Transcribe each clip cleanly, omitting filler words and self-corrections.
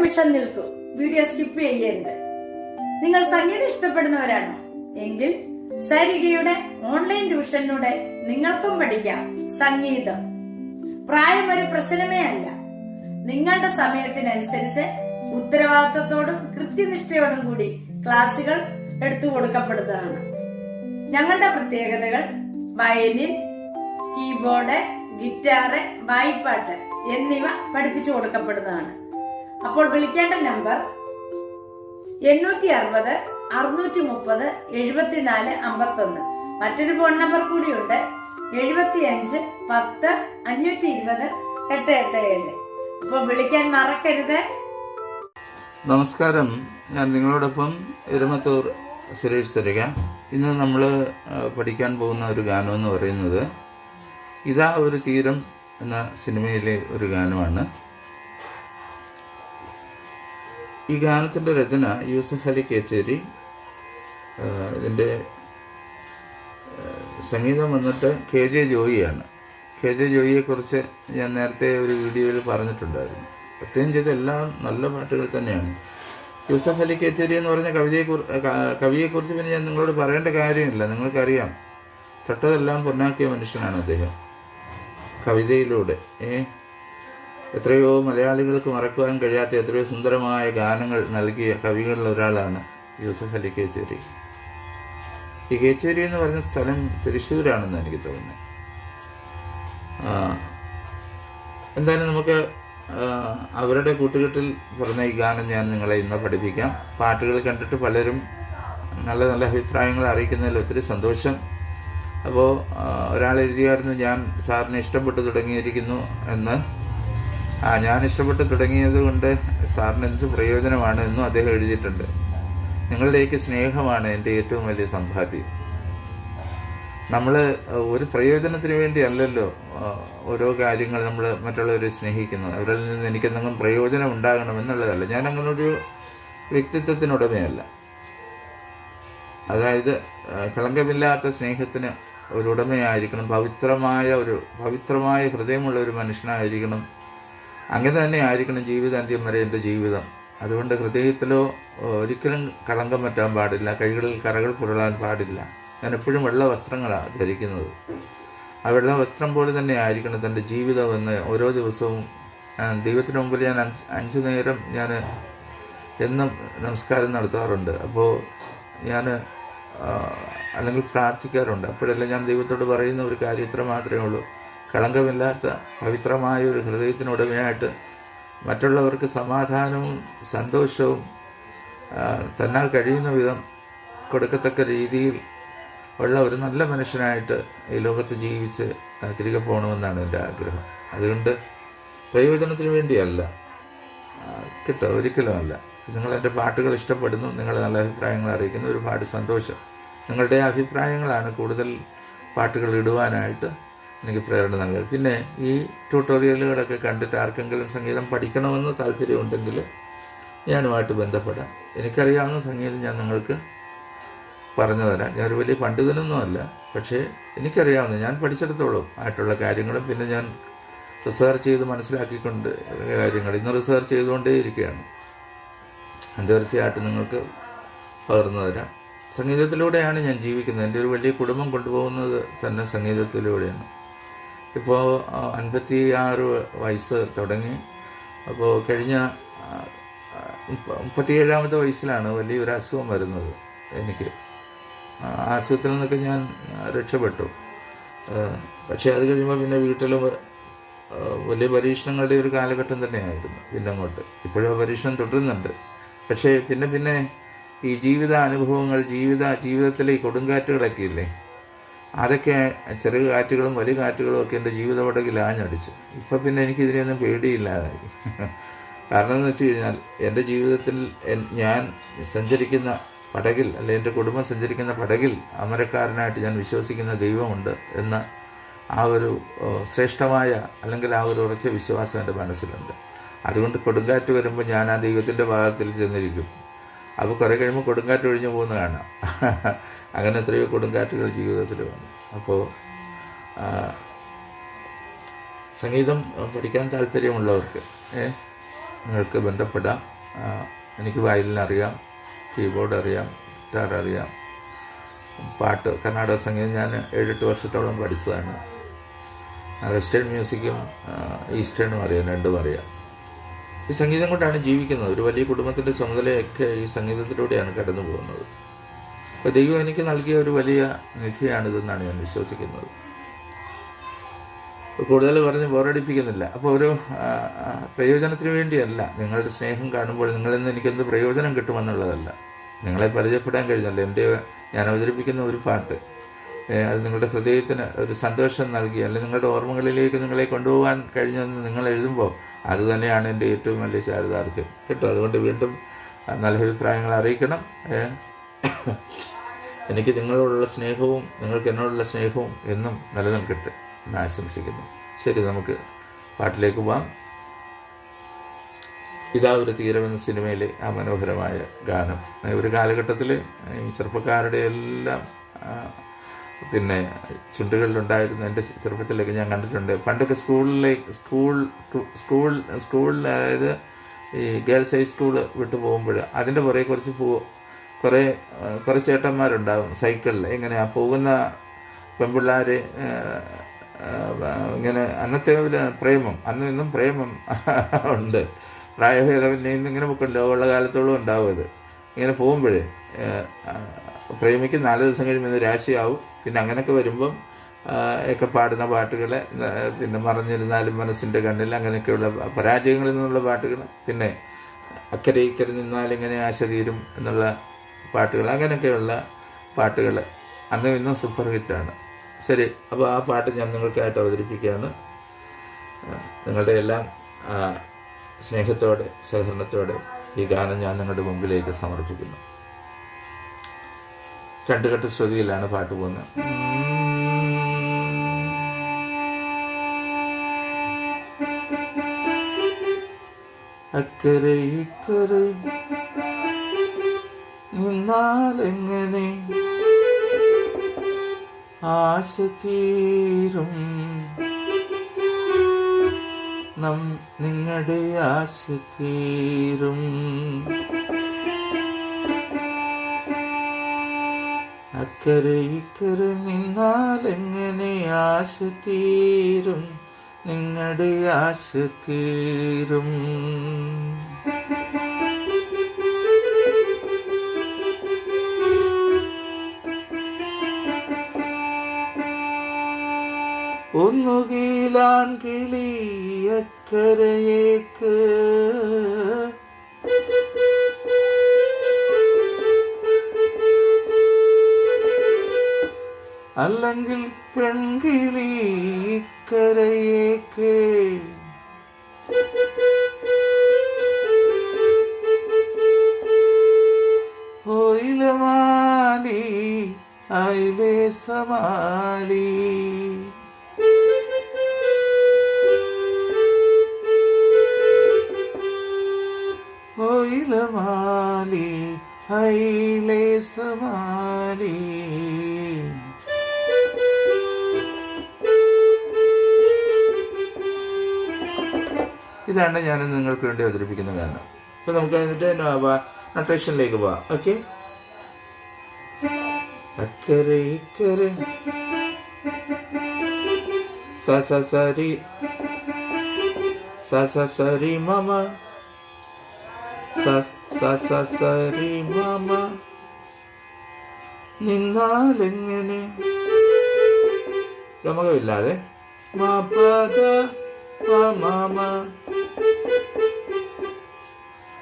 നിമിഷം നിൽക്കൂ, video skip ചെയ്യരുത്. നിങ്ങൾ സംഗീതം ഇഷ്ടപ്പെടുന്നവരാണോ എങ്കിൽ സരിഗയുടെ ഓൺലൈൻ ട്യൂഷനിലൂടെ നിങ്ങൾക്കും പഠിക്കാം സംഗീതം. പ്രായം ഒരു പ്രശ്നമേ അല്ല. നിങ്ങളുടെ സമയത്തിനനുസരിച്ച് ഉത്തരവാദിത്വത്തോടും കൃത്യനിഷ്ഠയോടും കൂടി ക്ലാസുകൾ എടുത്തു കൊടുക്കപ്പെടുന്നതാണ്. ഞങ്ങളുടെ പ്രത്യേകതകൾ വയലിൻ, കീബോർഡ്, ഗിറ്റാറ്, വായ്പാട്ട് എന്നിവ പഠിപ്പിച്ചു കൊടുക്കപ്പെടുന്നതാണ്. അപ്പോൾ വിളിക്കേണ്ട നമ്പർ 860 630 74 51. മറ്റൊരു ഫോൺ നമ്പർ കൂടിയുണ്ട്, 75 10 520 887. അപ്പോൾ വിളിക്കാൻ മറക്കരുത്. നമസ്കാരം, ഞാൻ നിങ്ങളോടൊപ്പം എരുമത്തൂർ സുരേഷ് സരിക. ഇന്ന് നമ്മൾ പഠിക്കാൻ പോകുന്ന ഒരു ഗാനം എന്ന് പറയുന്നത് ഇതാ ഒരു തീരം എന്ന സിനിമയിലെ ഒരു ഗാനമാണ്. ഈ ഗാനത്തിൻ്റെ രചന യൂസഫ് അലി കേച്ചേരി. ഇതിൻ്റെ സംഗീതം വന്നിട്ട് KJ ജോയിയാണ്. KJ ജോയിയെക്കുറിച്ച് ഞാൻ നേരത്തെ ഒരു വീഡിയോയിൽ പറഞ്ഞിട്ടുണ്ടായിരുന്നു. പ്രത്യേകം ചെയ്ത എല്ലാം നല്ല പാട്ടുകൾ തന്നെയാണ്. യൂസഫ് അലി കേച്ചേരി എന്ന് പറഞ്ഞ കവിയെക്കുറിച്ച് പിന്നെ ഞാൻ നിങ്ങളോട് പറയേണ്ട കാര്യമില്ല, നിങ്ങൾക്കറിയാം. തൊട്ടതെല്ലാം പൊന്നാക്കിയ മനുഷ്യനാണ് അദ്ദേഹം. കവിതയിലൂടെ എത്രയോ മലയാളികൾക്ക് മറക്കുവാൻ കഴിയാത്ത എത്രയോ സുന്ദരമായ ഗാനങ്ങൾ നൽകിയ കവികളിൽ ഒരാളാണ് യൂസഫ് അലി കേച്ചേരി. ഈ കേച്ചേരി എന്ന് പറഞ്ഞ സ്ഥലം തൃശ്ശൂരാണെന്ന് എനിക്ക് തോന്നുന്നത്. എന്തായാലും നമുക്ക് അവരുടെ കൂട്ടുകെട്ടിൽ പറഞ്ഞ ഈ ഗാനം ഞാൻ നിങ്ങളെ ഇന്ന് പഠിപ്പിക്കാം. പാട്ടുകൾ കണ്ടിട്ട് പലരും നല്ല നല്ല അഭിപ്രായങ്ങൾ അറിയിക്കുന്നതിൽ ഒത്തിരി സന്തോഷം. അപ്പോൾ ഒരാൾ എഴുതിയായിരുന്നു, ഞാൻ സാറിന് ഇഷ്ടപ്പെട്ട് തുടങ്ങിയിരിക്കുന്നു എന്ന്. ഞാൻ ഇഷ്ടപ്പെട്ട് തുടങ്ങിയത് കൊണ്ട് സാറിന് എന്ത് പ്രയോജനമാണ് എന്നും അദ്ദേഹം എഴുതിയിട്ടുണ്ട്. നിങ്ങളുടെയൊക്കെ സ്നേഹമാണ് എൻ്റെ ഏറ്റവും വലിയ സമ്പാദ്യം. നമ്മൾ ഒരു പ്രയോജനത്തിന് വേണ്ടിയല്ലല്ലോ ഓരോ കാര്യങ്ങൾ നമ്മൾ മറ്റുള്ളവരെ സ്നേഹിക്കുന്നത്. അവരിൽ നിന്ന് എനിക്കെന്തെങ്കിലും പ്രയോജനം ഉണ്ടാകണമെന്നുള്ളതല്ല. ഞാൻ അങ്ങനൊരു വ്യക്തിത്വത്തിനുടമയല്ല. അതായത് കളങ്കമില്ലാത്ത സ്നേഹത്തിന് ഒരു ഉടമയായിരിക്കണം, പവിത്രമായ ഹൃദയമുള്ള ഒരു മനുഷ്യനായിരിക്കണം. അങ്ങനെ തന്നെ ആയിരിക്കണം ജീവിതാന്ത്യം വരെ എൻ്റെ ജീവിതം. അതുകൊണ്ട് ഹൃദയത്തിലോ ഒരിക്കലും കളങ്കം പറ്റാൻ പാടില്ല, കൈകളിൽ കറകൾ പുരളാൻ പാടില്ല. ഞാൻ എപ്പോഴും വെള്ള വസ്ത്രങ്ങളാണ് ധരിക്കുന്നത്. ആ വെള്ള വസ്ത്രം പോലെ തന്നെ ആയിരിക്കണം തൻ്റെ ജീവിതമെന്ന് ഓരോ ദിവസവും ദൈവത്തിന് മുമ്പിൽ ഞാൻ 5 നേരം ഞാൻ എന്നും നമസ്കാരം നടത്താറുണ്ട്. അപ്പോൾ ഞാൻ അല്ലെങ്കിൽ പ്രാർത്ഥിക്കാറുണ്ട്. അപ്പോഴെല്ലാം ഞാൻ ദൈവത്തോട് പറയുന്ന ഒരു കാര്യം ഇത്ര മാത്രമേ ഉള്ളൂ: കളങ്കമില്ലാത്ത പവിത്രമായ ഒരു ഹൃദയത്തിനുടമയായിട്ട് മറ്റുള്ളവർക്ക് സമാധാനവും സന്തോഷവും തന്നാൽ കഴിയുന്ന വിധം കൊടുക്കത്തക്ക രീതിയിൽ ഉള്ള ഒരു നല്ല മനുഷ്യനായിട്ട് ഈ ലോകത്ത് ജീവിച്ച് തിരികെ പോകണമെന്നാണ് എൻ്റെ ആഗ്രഹം. അതുകൊണ്ട് പ്രയോജനത്തിന് വേണ്ടിയല്ല കേട്ടോ, ഒരിക്കലുമല്ല. നിങ്ങളെൻ്റെ പാട്ടുകൾ ഇഷ്ടപ്പെടുന്നു, നിങ്ങൾ നല്ല അഭിപ്രായങ്ങൾ അറിയിക്കുന്നു, ഒരുപാട് സന്തോഷം. നിങ്ങളുടെ അഭിപ്രായങ്ങളാണ് കൂടുതൽ പാട്ടുകൾ ഇടുവാനായിട്ട് എനിക്ക് പ്രേരണ നൽകുക. പിന്നെ ഈ ട്യൂട്ടോറിയലുകളൊക്കെ കണ്ടിട്ട് ആർക്കെങ്കിലും സംഗീതം പഠിക്കണമെന്ന് താല്പര്യമുണ്ടെങ്കിൽ ഞാനുമായിട്ട് ബന്ധപ്പെടാം. എനിക്കറിയാവുന്ന സംഗീതം ഞാൻ നിങ്ങൾക്ക് പറഞ്ഞു തരാം. ഞാനൊരു വലിയ പണ്ഡിതനൊന്നുമല്ല, പക്ഷേ എനിക്കറിയാവുന്ന, ഞാൻ പഠിച്ചെടുത്തോളം ആയിട്ടുള്ള കാര്യങ്ങളും പിന്നെ ഞാൻ റിസർച്ച് ചെയ്ത് മനസ്സിലാക്കിക്കൊണ്ട് കാര്യങ്ങൾ ഇന്ന് റിസർച്ച് ചെയ്തുകൊണ്ടേയിരിക്കുകയാണ്. തീർച്ചയായിട്ടും നിങ്ങൾക്ക് പകർന്നു തരാം. സംഗീതത്തിലൂടെയാണ് ഞാൻ ജീവിക്കുന്നത്. എൻ്റെ ഒരു വലിയ കുടുംബം കൊണ്ടുപോകുന്നത് തന്നെ സംഗീതത്തിലൂടെയാണ്. ഇപ്പോൾ 56 വയസ്സ് തുടങ്ങി. അപ്പോൾ കഴിഞ്ഞ 37ാമത്തെ വയസ്സിലാണ് വലിയൊരു അസുഖം വരുന്നത് എനിക്ക്. ആ അസുഖത്തിൽ നിന്നൊക്കെ ഞാൻ രക്ഷപ്പെട്ടു. പക്ഷേ അത് കഴിയുമ്പോൾ പിന്നെ വീട്ടിലും വലിയ പരീക്ഷണങ്ങളുടെ ഒരു കാലഘട്ടം തന്നെയായിരുന്നു. പിന്നെ അങ്ങോട്ട് ഇപ്പോഴും പരീക്ഷണം തുടരുന്നുണ്ട്. പക്ഷേ പിന്നെ ഈ ജീവിത അനുഭവങ്ങൾ, ജീവിതത്തിലെ ഈ കൊടുങ്കാറ്റുകളൊക്കെ ഇല്ലേ, അതൊക്കെ ചെറിയ കാറ്റുകളും വലിയ കാറ്റുകളും ഒക്കെ എൻ്റെ ജീവിതപടകിൽ ആഞ്ഞടിച്ചു. ഇപ്പം പിന്നെ എനിക്കിതിനെയൊന്നും പേടിയില്ലാതായി. കാരണം എന്ന് വെച്ച് കഴിഞ്ഞാൽ എൻ്റെ ജീവിതത്തിൽ ഞാൻ സഞ്ചരിക്കുന്ന പടകിൽ, അല്ലെ എൻ്റെ കുടുംബം സഞ്ചരിക്കുന്ന പടകിൽ അമരക്കാരനായിട്ട് ഞാൻ വിശ്വസിക്കുന്ന ദൈവമുണ്ട് എന്ന ആ ഒരു ശ്രേഷ്ഠമായ അല്ലെങ്കിൽ ആ ഒരു ഉറച്ച വിശ്വാസം എൻ്റെ മനസ്സിലുണ്ട്. അതുകൊണ്ട് കൊടുങ്കാറ്റ് വരുമ്പോൾ ഞാൻ ആ ദൈവത്തിൻ്റെ ഭാഗത്തിൽ ചെന്നിരിക്കും. അപ്പോൾ കുറേ കഴിയുമ്പോൾ കൊടുങ്കാറ്റ് ഒഴിഞ്ഞു പോകുന്ന കാണാം. അങ്ങനെ എത്രയോ കൊടുങ്കാറ്റുകൾ ജീവിതത്തിൽ വന്നു. അപ്പോൾ സംഗീതം പഠിക്കാൻ താല്പര്യമുള്ളവർക്ക് നിങ്ങൾക്ക് ബന്ധപ്പെടാം. എനിക്ക് വയലിൻ അറിയാം, കീബോർഡ് അറിയാം, ഗിറ്റാർ അറിയാം, പാട്ട്, കർണാടക സംഗീതം ഞാൻ 7-8 വർഷത്തോളം പഠിച്ചതാണ്. വെസ്റ്റേൺ മ്യൂസിക്കും ഈസ്റ്റേണും അറിയാം, രണ്ടും അറിയാം. ഈ സംഗീതം കൊണ്ടാണ് ജീവിക്കുന്നത്. ഒരു വലിയ കുടുംബത്തിൻ്റെ ചുമതലയൊക്കെ ഈ സംഗീതത്തിലൂടെയാണ് കടന്നു പോകുന്നത്. അപ്പോൾ ദൈവം എനിക്ക് നൽകിയ ഒരു വലിയ നിധിയാണിതെന്നാണ് ഞാൻ വിശ്വസിക്കുന്നത്. കൂടുതൽ പറഞ്ഞ് ബോറടിപ്പിക്കുന്നില്ല. അപ്പോൾ ഒരു പ്രയോജനത്തിന് വേണ്ടിയല്ല, നിങ്ങളുടെ സ്നേഹം കാണുമ്പോൾ നിങ്ങളിൽ നിന്ന് എനിക്കെന്ത് പ്രയോജനം കിട്ടുമെന്നുള്ളതല്ല. നിങ്ങളെ പരിചയപ്പെടാൻ കഴിഞ്ഞല്ലോ. ഞാൻ അവതരിപ്പിക്കുന്ന ഒരു പാട്ട് അത് നിങ്ങളുടെ ഹൃദയത്തിന് ഒരു സന്തോഷം നൽകി, അല്ലെങ്കിൽ നിങ്ങളുടെ ഓർമ്മകളിലേക്ക് നിങ്ങളെ കൊണ്ടുപോകാൻ കഴിഞ്ഞെന്ന് നിങ്ങൾ എഴുതുമ്പോൾ അത് തന്നെയാണ് എൻ്റെ ഏറ്റവും വലിയ ചാരിതാർത്ഥ്യം കേട്ടോ. അതുകൊണ്ട് വീണ്ടും നല്ല അഭിപ്രായങ്ങൾ അറിയിക്കണം. എനിക്ക് നിങ്ങളോടുള്ള സ്നേഹവും നിങ്ങൾക്ക് എന്നോടുള്ള സ്നേഹവും എന്നും നിലനിൽക്കട്ടെ എന്ന് ആശംസിക്കുന്നു. ശരി, നമുക്ക് പാട്ടിലേക്ക് പോവാം. ഇതാ ഒരു തീരമെന്ന സിനിമയിലെ ആ മനോഹരമായ ഗാനം ഒരു കാലഘട്ടത്തിൽ ഈ ചെറുപ്പക്കാരുടെ എല്ലാം പിന്നെ ചുണ്ടുകളിലുണ്ടായിരുന്നു. എൻ്റെ ചെറുപ്പത്തിലേക്ക് ഞാൻ കണ്ടിട്ടുണ്ട്. പണ്ടൊക്കെ സ്കൂളിൽ അതായത് ഈ ഗേൾസ് ഹൈസ്കൂള് വിട്ടു പോകുമ്പോൾ അതിൻ്റെ പുറകെ കുറേ ചേട്ടന്മാരുണ്ടാകും സൈക്കിളിൽ. ഇങ്ങനെ ആ പോകുന്ന പെൺപിള്ളേർ ഇങ്ങനെ അന്നത്തെ ഒരു പ്രേമം, അന്നും ഇന്നും പ്രേമം ഉണ്ട്. പ്രായഭേദമന്യേ ഇന്നിങ്ങനെ ലോകമുള്ള കാലത്തോളം ഉണ്ടാവും. അത് ഇങ്ങനെ പോകുമ്പോഴേ പ്രേമിക്ക് 4 ദിവസം കഴിയുമ്പോൾ രാശിയാവും. പിന്നെ അങ്ങനെയൊക്കെ വരുമ്പം ഒക്കെ പാടുന്ന പാട്ടുകൾ, പിന്നെ മറഞ്ഞിരുന്നാലും മനസ്സിൻ്റെ കണ്ണിൽ, അങ്ങനെയൊക്കെയുള്ള പരാജയങ്ങളിൽ നിന്നുള്ള പാട്ടുകൾ, പിന്നെ അക്കരെ ഇക്കരെ നിന്നാലിങ്ങനെ ആശ തീരും എന്നുള്ള പാട്ടുകൾ, അങ്ങനെയൊക്കെയുള്ള പാട്ടുകൾ അന്നും ഇന്നും സൂപ്പർ ഹിറ്റാണ്. ശരി, അപ്പോൾ ആ പാട്ട് ഞാൻ നിങ്ങൾക്കായിട്ട് അവതരിപ്പിക്കുകയാണ്. നിങ്ങളുടെ എല്ലാം സ്നേഹത്തോടെ സഹകരണത്തോടെ ഈ ഗാനം ഞാൻ നിങ്ങളുടെ മുമ്പിലേക്ക് സമർപ്പിക്കുന്നു. 2 കെട്ട് ശ്രുതിയിലാണ് പാട്ട് പോകുന്നത്. അക്കരെ ഇക്കരെ നിന്നാലെങ്ങനെ ആശ തീരും, നിങ്ങളുടെ ആശ തീരും. അക്കരെ ഇക്കരെ നിന്നാലെങ്ങനെ ആശ തീരും, നിങ്ങളുടെ ആശ തീരും. ഒന്നുകിലാൻ കിളി അക്കരയേക്ക്, അല്ലെങ്കിൽ പെൺകിളി ഇക്കരയേക്ക്. ഓയിലമാലി അയിലേ സമാലി, ഓയിലമാലി അയിലേ സമാലി. ഇതാണ് ഞാൻ നിങ്ങൾക്ക് വേണ്ടി അവതരിപ്പിക്കുന്ന ഗാനം. അപ്പോൾ നമുക്ക് അതിൻ്റെ നൊട്ടേഷനിലേക്ക് പോവാം. ഓക്കെ. അക്കരെ ഇക്കരെ സരി സരി മമ സരി മമ നിന്നാലെങ്ങനെ, ഗമകമില്ലാതെ മപദ മമ.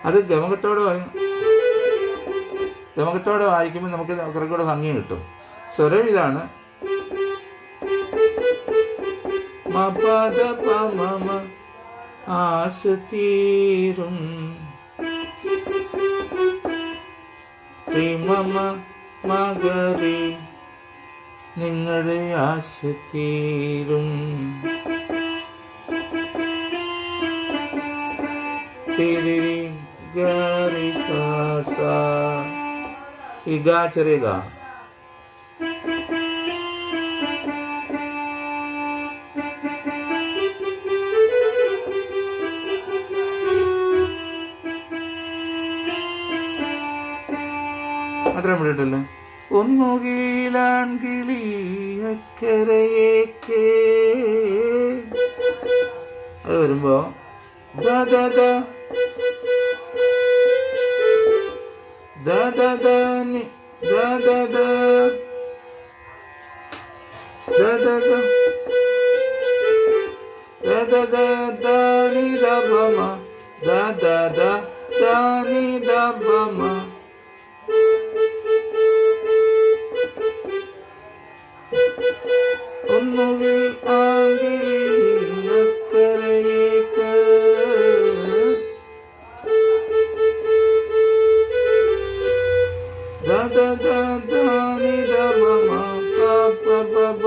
അത് ഗമകത്തോടെ വായിക്കുമ്പോൾ നമുക്ക് കുറെ കൂടെ ഭംഗി കിട്ടും. സ്വരം ഇതാണ് മപദ മമ ആശ തീരും, മമ മകരി നിങ്ങളുടെ ആശ തീരും. ഗരി സാ ഈ ഗാ ചെറിയ ഗാ. അത്രയും വിട്ടിട്ടല്ലോ. ഒന്നുകിലാൺകിളി അക്കരയേക്ക്. അത് വരുമ്പോ ദ ദ ദ ദ ദ ദ നി ദ ദ ദ ദ ദ ദ ദ ദ ദ ദ നി ദ ബ മ ദ ദ ദ ദ നി ദ ബ മ. ഒന്നുകിൽ ആങ്കിളി അക്കരയേക്ക്. ദ ദ ദ ദ നി ദ ബ മ പ പ പ പ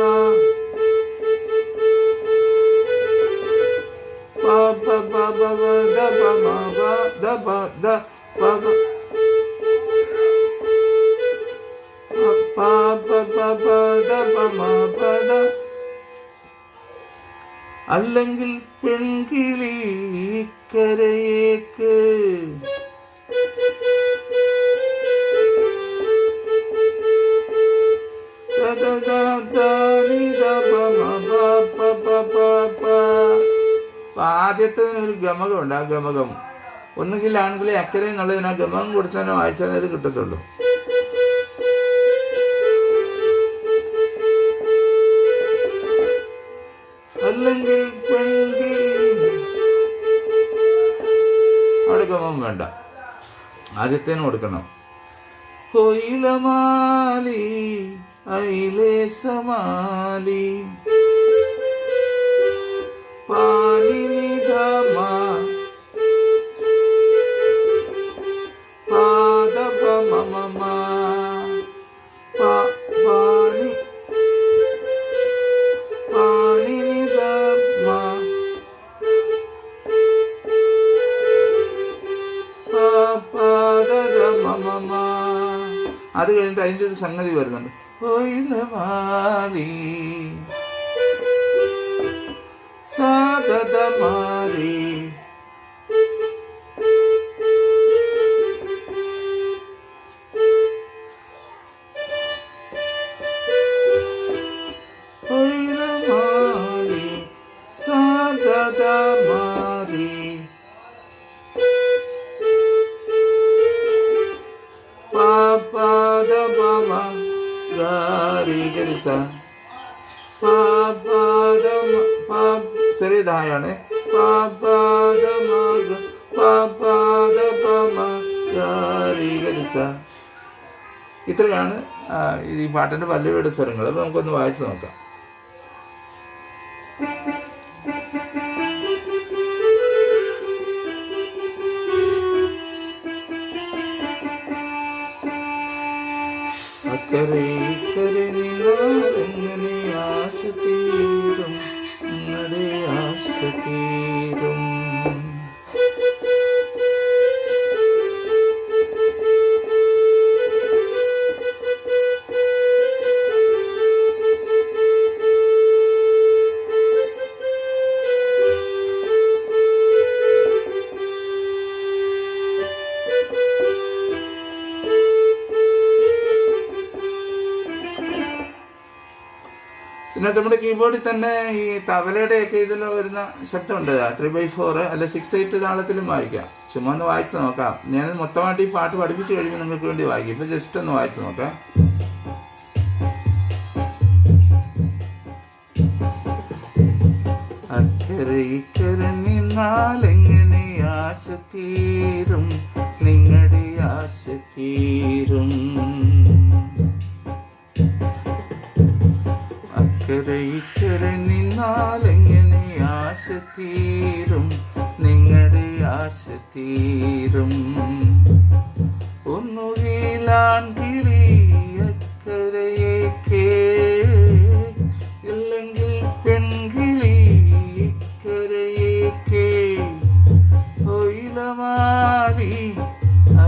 പ പ പ പ ദ പ മ പ ദ പ ദ പ പ പ പ പ പ ദ പ മ പ ദ. അല്ലെങ്കിൽ പെൺകിളി കരയേക്ക്. ആദ്യത്തതിനൊരു ഗമകമുണ്ട്. ആ ഗമകം ഒന്നുകിൽ ആൺകിളി അക്കരെ എന്നുള്ളതിന് ആ ഗമകം കൊടുത്തതിനോ വായിച്ചാലേ അത് കിട്ടത്തുള്ളൂ. അല്ലെങ്കിൽ അവിടെ ഗമം വേണ്ട, ആദ്യത്തേന് കൊടുക്കണം. കൊയിലമാലി ഐലേ സമാലി പാലിനിധമ പാദപമമ പാനി പാണിനിധമ പാദമമ. അത് കഴിഞ്ഞിട്ട് അതിൻ്റെ ഒരു സംഗതി വരുന്നുണ്ട്. കൊയിലമാലി സാദമാരി കൊയിലമാലി സാദമാരി പാദപമ ഗാരി ഗരിസ പാദമ ചെറിയ ദായാണ്. ഇത്രയാണ് ഈ പാട്ടിന്റെ പല്ലവിയുടെ സ്വരങ്ങൾ. അപ്പൊ നമുക്കൊന്ന് വായിച്ചു നോക്കാം. അക്കരെ ഇക്കരെ നിന്നാലെങ്ങനെ ആശ തീരും, നിങ്ങളുടെ ആശ തീരും. പിന്നെ നമ്മുടെ കീബോർഡിൽ തന്നെ ഈ തബലയുടെയൊക്കെ ഇതിൽ വരുന്ന ശബ്ദമുണ്ട്. 3/4 അല്ല 6/8 താളത്തിലും വായിക്കാം. ചുമ്മാ ഒന്ന് വായിച്ച് നോക്കാം. ഞാൻ മൊത്തമായിട്ട് ഈ പാട്ട് പഠിപ്പിച്ച് കഴിയുമ്പോൾ നിങ്ങൾക്ക് വേണ്ടി വായിക്കും. ഇപ്പം ജസ്റ്റ് ഒന്ന് വായിച്ച് നോക്കാം. അക്കരെ ഇക്കരെ നിന്നാലെങ്ങനെ ആശ തീരും, നിങ്ങളുടെ ആശ തീരും. അക്കരെ ഇക്കരെ നിന്നാലെങ്ങനെ ആശ തീരും, നിങ്ങളുടെ ആശ തീരും. ഒന്നുകിലാൺകിളി അക്കരയേക്ക്, ഇല്ലെങ്കിൽ പെൺകിളി ഇക്കരയേക്ക്. കൊയിലമാലി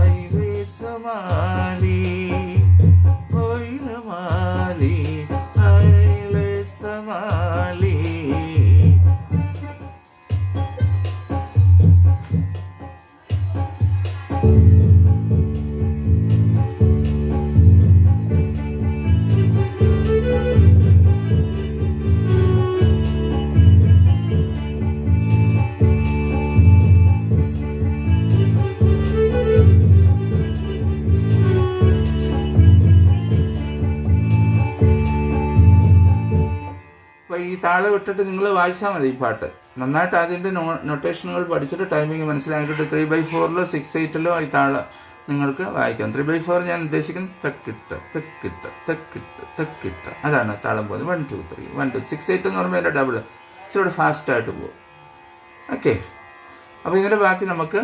ഐലേ സമാലി കൊയിലമാലി ഐലേ സമാലി. താളം ഇട്ടിട്ട് നിങ്ങൾ വായിച്ചാൽ മതി ഈ പാട്ട്. നന്നായിട്ട് അതിൻ്റെ നൊട്ടേഷനുകൾ പഠിച്ചിട്ട് ടൈമിങ് മനസ്സിലാക്കിയിട്ട് 3/4 6/8 ഈ താളം നിങ്ങൾക്ക് വായിക്കാം. 3/4 ഞാൻ ഉദ്ദേശിക്കുന്നത് തെക്കിട്ട് തെക്കിട്ട് തെക്കിട്ട് തെക്കിട്ട്, അതാണ് താളം പോകുന്നത്. 1 2 3 1 2 6/8 എന്ന് പറയുമ്പോൾ അതിൻ്റെ ഡബിൾ ഇച്ചിരി ഫാസ്റ്റായിട്ട് പോകും. ഓക്കെ, അപ്പോൾ ഇതിൻ്റെ ബാക്കി നമുക്ക്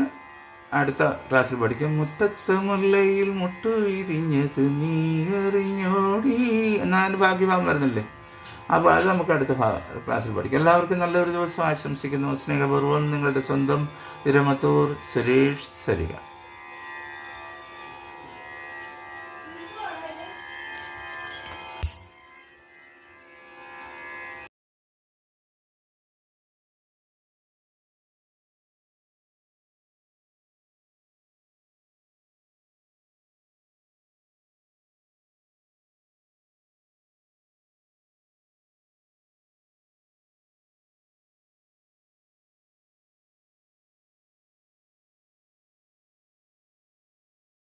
അടുത്ത ക്ലാസ്സിൽ പഠിക്കും. മുറ്റത്ത് മുല്ലയിൽ മുട്ട് ഇരിഞ്ഞത് നീ എറിഞ്ഞോടി എന്നാണ് ബാക്കി ഭാഗം വരുന്നില്ലേ. അപ്പോൾ അത് നമുക്ക് അടുത്ത ക്ലാസ്സിൽ പഠിക്കും. എല്ലാവർക്കും നല്ലൊരു ദിവസം ആശംസിക്കുന്നു. സ്നേഹപൂർവ്വം നിങ്ങളുടെ സ്വന്തം ഇരമത്തൂർ സുരേഷ് സരിക.